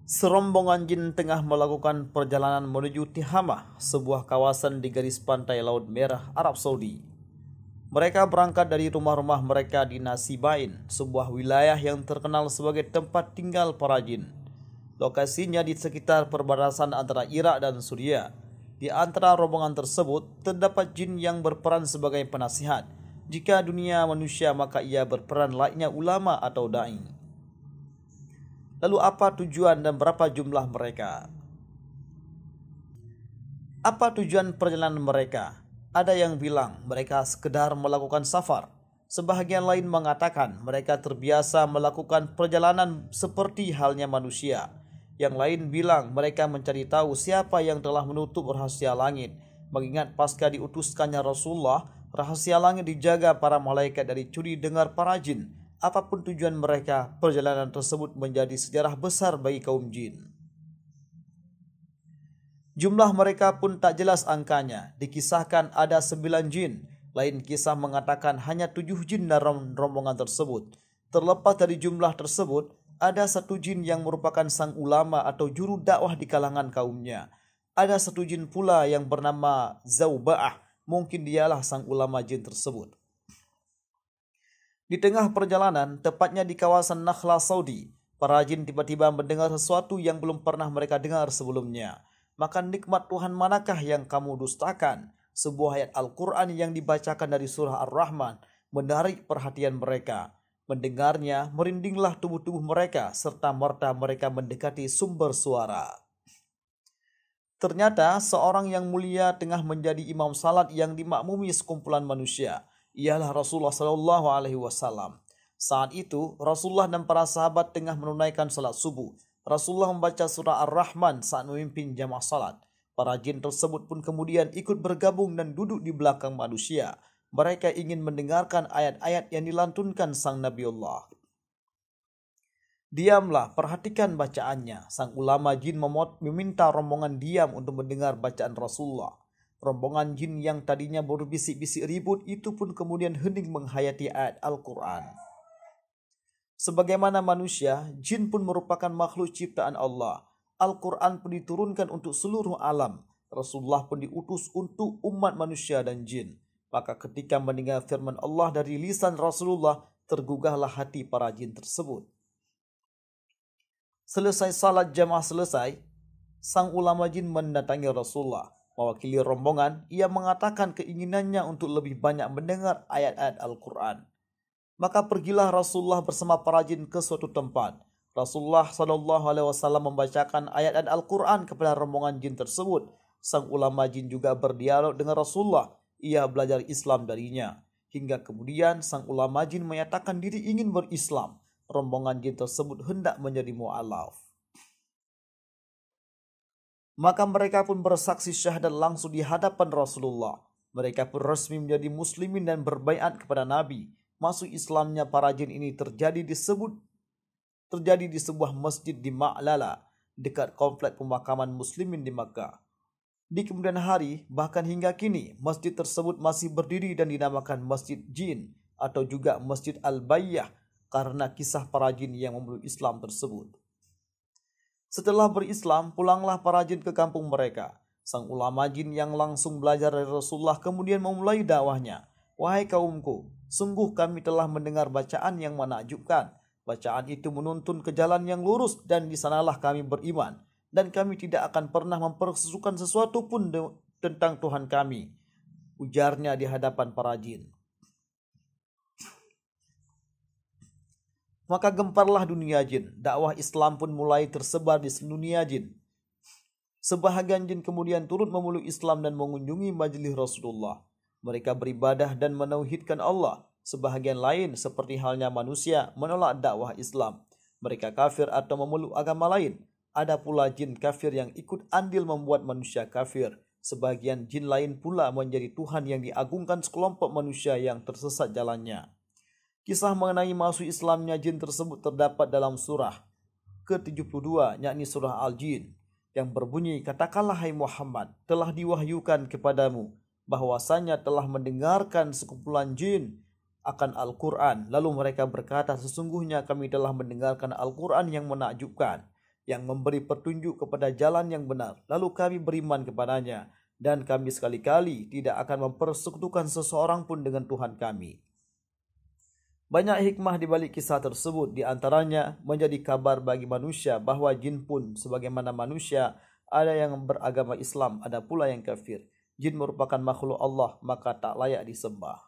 Serombongan jin tengah melakukan perjalanan menuju Tihamah, sebuah kawasan di garis pantai Laut Merah, Arab Saudi. Mereka berangkat dari rumah-rumah mereka di Nasibain, sebuah wilayah yang terkenal sebagai tempat tinggal para jin. Lokasinya di sekitar perbatasan antara Irak dan Suriah. Di antara rombongan tersebut, terdapat jin yang berperan sebagai penasihat. Jika dunia manusia, maka ia berperan layaknya ulama atau da'i. Lalu apa tujuan dan berapa jumlah mereka? Apa tujuan perjalanan mereka? Ada yang bilang mereka sekedar melakukan safar. Sebahagian lain mengatakan mereka terbiasa melakukan perjalanan seperti halnya manusia. Yang lain bilang mereka mencari tahu siapa yang telah menutup rahasia langit. Mengingat pasca diutuskannya Rasulullah, rahasia langit dijaga para malaikat dari curi dengar para jin. Apapun tujuan mereka, perjalanan tersebut menjadi sejarah besar bagi kaum jin. Jumlah mereka pun tak jelas angkanya. Dikisahkan ada 9 jin. Lain kisah mengatakan hanya 7 jin dalam rombongan tersebut. Terlepas dari jumlah tersebut, ada satu jin yang merupakan sang ulama atau juru dakwah di kalangan kaumnya. Ada satu jin pula yang bernama Zauba'ah. Mungkin dialah sang ulama jin tersebut. Di tengah perjalanan, tepatnya di kawasan Nakhla Saudi, para jin tiba-tiba mendengar sesuatu yang belum pernah mereka dengar sebelumnya. Maka nikmat Tuhan manakah yang kamu dustakan? Sebuah ayat Al-Quran yang dibacakan dari surah Ar-Rahman menarik perhatian mereka. Mendengarnya, merindinglah tubuh-tubuh mereka serta merta mereka mendekati sumber suara. Ternyata seorang yang mulia tengah menjadi imam salat yang dimakmumi sekumpulan manusia. Ialah Rasulullah SAW. Saat itu Rasulullah dan para sahabat tengah menunaikan salat subuh. Rasulullah membaca surah Ar-Rahman saat memimpin jamaah salat. Para jin tersebut pun kemudian ikut bergabung dan duduk di belakang manusia. Mereka ingin mendengarkan ayat-ayat yang dilantunkan sang Nabiullah. Diamlah, perhatikan bacaannya. Sang ulama jin meminta rombongan diam untuk mendengar bacaan Rasulullah. Rombongan jin yang tadinya berbisik-bisik ribut itu pun kemudian hening menghayati ayat Al-Quran. Sebagaimana manusia, jin pun merupakan makhluk ciptaan Allah. Al-Quran pun diturunkan untuk seluruh alam. Rasulullah pun diutus untuk umat manusia dan jin. Maka ketika mendengar firman Allah dari lisan Rasulullah, tergugahlah hati para jin tersebut. Selesai salat jamaah selesai, sang ulama jin mendatangi Rasulullah. Mewakili rombongan, ia mengatakan keinginannya untuk lebih banyak mendengar ayat-ayat Al-Quran. Maka pergilah Rasulullah bersama para jin ke suatu tempat. Rasulullah SAW membacakan ayat-ayat Al-Quran kepada rombongan jin tersebut. Sang ulama jin juga berdialog dengan Rasulullah. Ia belajar Islam darinya. Hingga kemudian sang ulama jin menyatakan diri ingin berislam. Rombongan jin tersebut hendak menjadi mu'alaf. Maka mereka pun bersaksi syahadat langsung di hadapan Rasulullah. Mereka pun resmi menjadi muslimin dan berbaiat kepada Nabi. Masuk Islamnya para jin ini terjadi di sebuah masjid di Ma'lala, dekat komplek pemakaman muslimin di Makkah. Di kemudian hari, bahkan hingga kini, masjid tersebut masih berdiri dan dinamakan Masjid Jin atau juga Masjid Al-Bayyah karena kisah para jin yang memeluk Islam tersebut. Setelah berislam, pulanglah para jin ke kampung mereka. Sang ulama jin yang langsung belajar dari Rasulullah kemudian memulai dakwahnya. Wahai kaumku, sungguh kami telah mendengar bacaan yang menakjubkan. Bacaan itu menuntun ke jalan yang lurus dan di sanalah kami beriman. Dan kami tidak akan pernah mempersesukan sesuatu pun tentang Tuhan kami. Ujarnya di hadapan para jin. Maka gemparlah dunia jin. Dakwah Islam pun mulai tersebar di dunia jin. Sebahagian jin kemudian turut memeluk Islam dan mengunjungi majelis Rasulullah. Mereka beribadah dan menauhidkan Allah. Sebahagian lain seperti halnya manusia menolak dakwah Islam. Mereka kafir atau memeluk agama lain. Ada pula jin kafir yang ikut andil membuat manusia kafir. Sebagian jin lain pula menjadi Tuhan yang diagungkan sekelompok manusia yang tersesat jalannya. Kisah mengenai masuk Islamnya jin tersebut terdapat dalam surah ke-72, yakni surah Al-Jin, yang berbunyi, katakanlah hai Muhammad, telah diwahyukan kepadamu, bahwasanya telah mendengarkan sekumpulan jin akan Al-Quran. Lalu mereka berkata, sesungguhnya kami telah mendengarkan Al-Quran yang menakjubkan, yang memberi petunjuk kepada jalan yang benar, lalu kami beriman kepadanya, dan kami sekali-kali tidak akan mempersekutukan seseorang pun dengan Tuhan kami. Banyak hikmah di balik kisah tersebut, di antaranya menjadi kabar bagi manusia bahwa jin pun sebagaimana manusia, ada yang beragama Islam, ada pula yang kafir. Jin merupakan makhluk Allah, maka tak layak disembah.